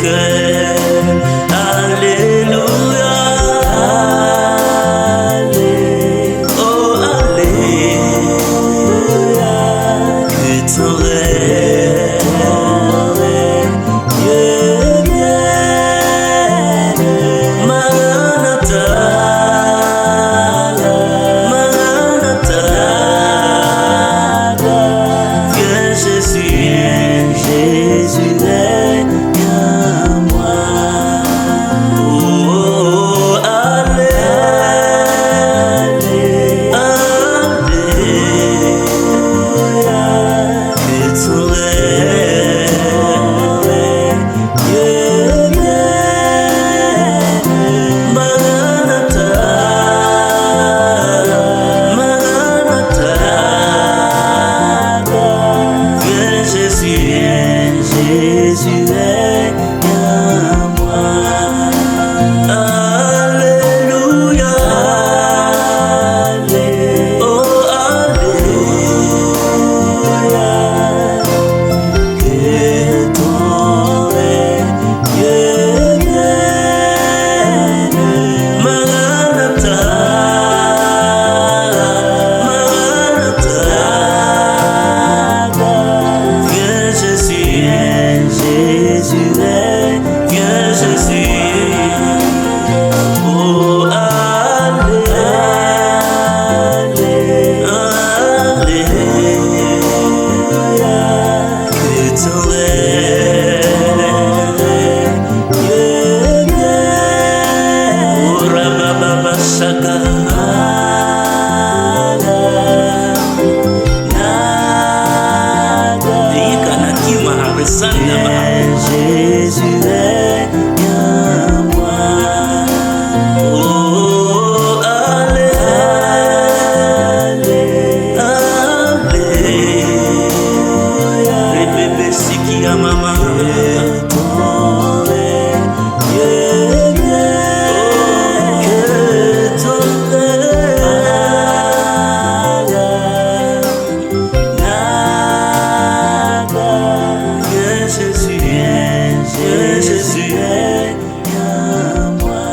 cœurs. Alléluia. Oh, alléluia. Que ton règne, Dieu vienne. Maranatha, Maranatha. Viens Jésus, Jésus règne en moi. Oh, alléluia. Que ton règne, Dieu vienne. Maranatha, Maranatha. Viens Jésus, Jésus règne en moi. Alléluia. Oh, alléluia. Que ton règne, Dieu vienne. Maranatha, Maranatha. Viens Jésus, Jésus règne, viens Jésus. Oh, alléluia. Que ton règne, Dieu vienne. Oh, rabababa shaka. Jésus règne en moi. Oh, alléluia. Alléluia. Bébé siki à maman. Ton règne, Dieu vienne. Que ton Jésus, Jésus est en moi.